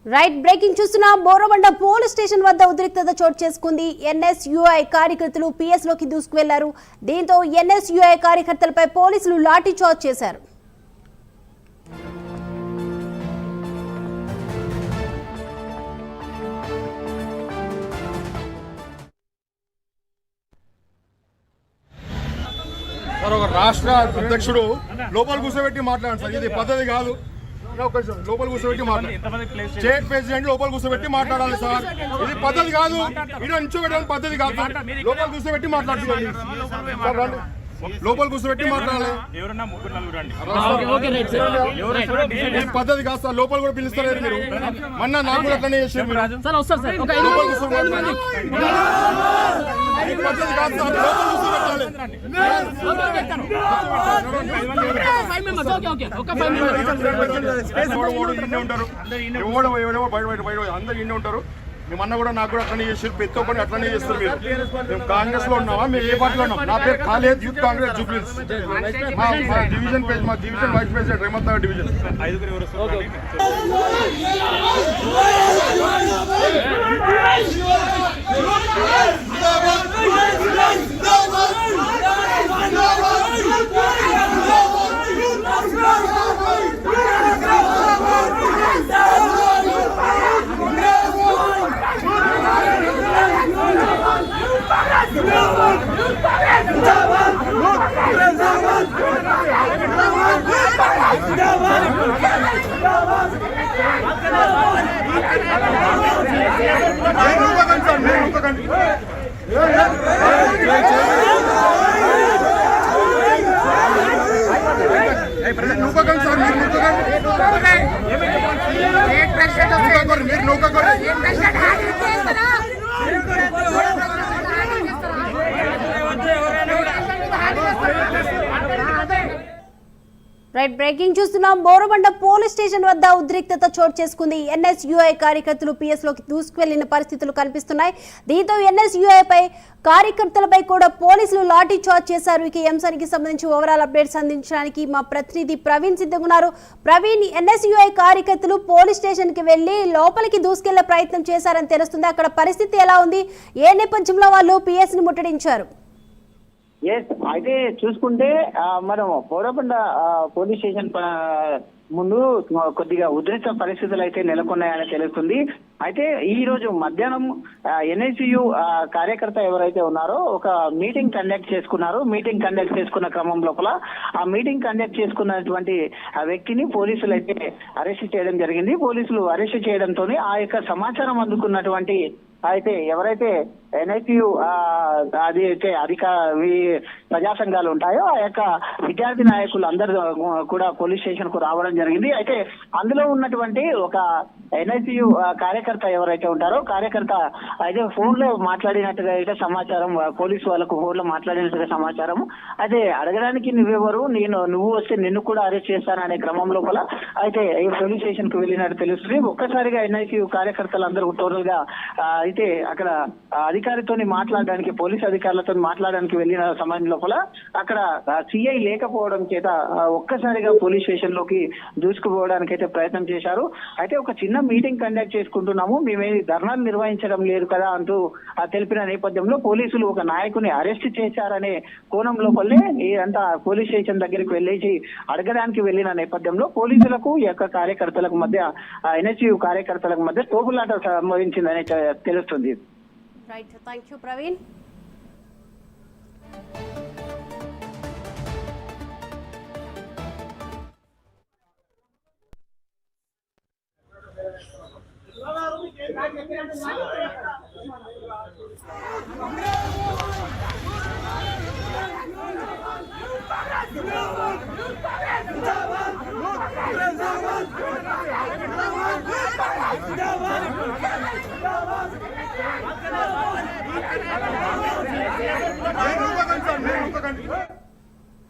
Right breaking చూస్తున్నా Borabanda police station వద్ద ఉద్రిక్తత చోటు చేసుకుంది. ఎన్ఎస్యుఐ కార్యకర్తలు పిఎస్ లోకి దూసుకువెళ్లారు. దీంతో ఎన్ఎస్యుఐ కార్యకర్తలపై పోలీసులు లాఠీ చార్జ్ చేశారు. సార్ ఒక రాష్ట్ర అధ్యక్షుడు లోపల కూర్చోబెట్టి మాట్లాడండి సార్, ఇది పద్ధతి కాదు. లోపల కూర్చోబెట్టి మాట్లాడాలి, స్టేట్ ప్రెసిడెంట్ లోపల కూర్చోబెట్టి మాట్లాడాలి సార్, ఇది పద్ధతి కాదు. ఇది నిల్చోబెట్టడం పద్ధతి కాదు సార్, లోపల కూర్చోబెట్టి మాట్లాడుతుంది. లోపల కూర్చోబెట్టి మాట్లాడాలి, పద్ధతి కాదు సార్. లోపల కూడా పిలుస్తలేరు మీరు, మొన్న నాకు కూడా అట్లనే చేసారు. లోపల కూర్చోబెట్టాలి, పద్ధతి కాదు సార్. లోపల కూర్చోబెట్టాలి. అందరు ఇన్ని ఉంటారు. మేమన్నా కూడా నాకు కూడా అట్లనే చేసారు, ప్రతి ఒక్కరిని అట్లనే చేస్తారు. మీరు మేము కాంగ్రెస్ లో ఉన్నామా, మేము ఏ పార్టీలో ఉన్నాం? నా పేరు కాలేజ్ యూత్ కాంగ్రెస్ జూబ్లీస్, మా division vice president Revanth Nagar division. Right breaking చూస్తున్నాం. బోరబండ పోలీస్ స్టేషన్ వద్ద ఉద్రిక్తత చోటు చేసుకుంది. ఎన్ఎస్యుఐ కార్యకర్తలు పిఎస్ లోకి దూసుకువెళ్లిన పరిస్థితులు కనిపిస్తున్నాయి. దీంతో ఎన్ఎస్యుఐ కార్యకర్తలపై కూడా పోలీసులు లాఠీ చార్జ్ చేశారు. ఇక ఈ అంశానికి సంబంధించి ఓవరాల్ అప్డేట్స్ అందించడానికి మా ప్రతినిధి ప్రవీణ్ సిద్ధంగా ఉన్నారు. ప్రవీణ్, ఎన్ఎస్యుఐ కార్యకర్తలు పోలీస్ స్టేషన్ కి వెళ్లి లోపలికి దూసుకెళ్లే ప్రయత్నం చేశారని తెలుస్తుంది. అక్కడ పరిస్థితి ఎలా ఉంది? ఏ నేపథ్యంలో వాళ్ళు పిఎస్ ని ముట్టడించారు? అయితే చూసుకుంటే మనం బోరబండ పోలీస్ స్టేషన్ ముందు కొద్దిగా ఉద్రిక్త పరిస్థితులు అయితే నెలకొన్నాయని తెలుస్తుంది. అయితే ఈ రోజు మధ్యాహ్నం ఎన్ఎస్యు కార్యకర్త ఎవరైతే ఉన్నారో ఒక మీటింగ్ కండక్ట్ చేసుకున్నారు. మీటింగ్ కండక్ట్ చేసుకున్న క్రమం లోపల ఆ మీటింగ్ కండక్ట్ చేసుకున్నటువంటి ఆ వ్యక్తిని పోలీసులు అయితే అరెస్ట్ చేయడం జరిగింది. పోలీసులు అరెస్ట్ చేయడంతో ఆ యొక్క సమాచారం అందుకున్నటువంటి అయితే ఎవరైతే ఎన్ఐసియు అది అయితే ప్రజా సంఘాలు ఉంటాయో ఆ యొక్క విద్యార్థి నాయకులు అందరూ కూడా పోలీస్ స్టేషన్ కు రావడం జరిగింది. అయితే అందులో ఉన్నటువంటి ఒక ఎన్ఐసియు కార్యకర్త ఎవరైతే ఉంటారో కార్యకర్త అయితే ఫోన్ లో మాట్లాడినట్టుగా అయితే సమాచారం, పోలీసు వాళ్ళకు ఫోన్ లో మాట్లాడినట్టుగా సమాచారం. అయితే అడగడానికి నువ్వెవరు, నువ్వు వస్తే నిన్ను కూడా అరెస్ట్ చేస్తాననే క్రమం లోపల అయితే ఈ పోలీస్ స్టేషన్ కు వెళ్ళినట్టు తెలుస్తుంది. ఒక్కసారిగా ఎన్ఐసియు కార్యకర్తలు అందరూ టోటల్ గా అయితే అక్కడ అధికారితో మాట్లాడడానికి, పోలీస్ అధికారులతో మాట్లాడడానికి వెళ్ళిన సమయం లోపల అక్కడ సిఐ లేకపోవడం చేత ఒక్కసారిగా పోలీస్ స్టేషన్ లోకి దూసుకుపోవడానికి అయితే ప్రయత్నం చేశారు. అయితే ఒక చిన్న మీటింగ్ కండక్ట్ చేసుకుంటున్నాము, మేమేమి ధర్నాలు నిర్వహించడం లేదు కదా అంటూ తెలిపిన నేపథ్యంలో పోలీసులు ఒక నాయకుని అరెస్ట్ చేశారనే కోణం లోపలే అంతా పోలీస్ స్టేషన్ దగ్గరికి వెళ్ళేసి అడగడానికి వెళ్ళిన నేపథ్యంలో పోలీసులకు ఈ యొక్క కార్యకర్తలకు మధ్య, ఎన్ఎస్యు కార్యకర్తలకు మధ్య తోపులాట సంభవించిందని తెలుస్తుంది. Right, thank you Praveen. Sir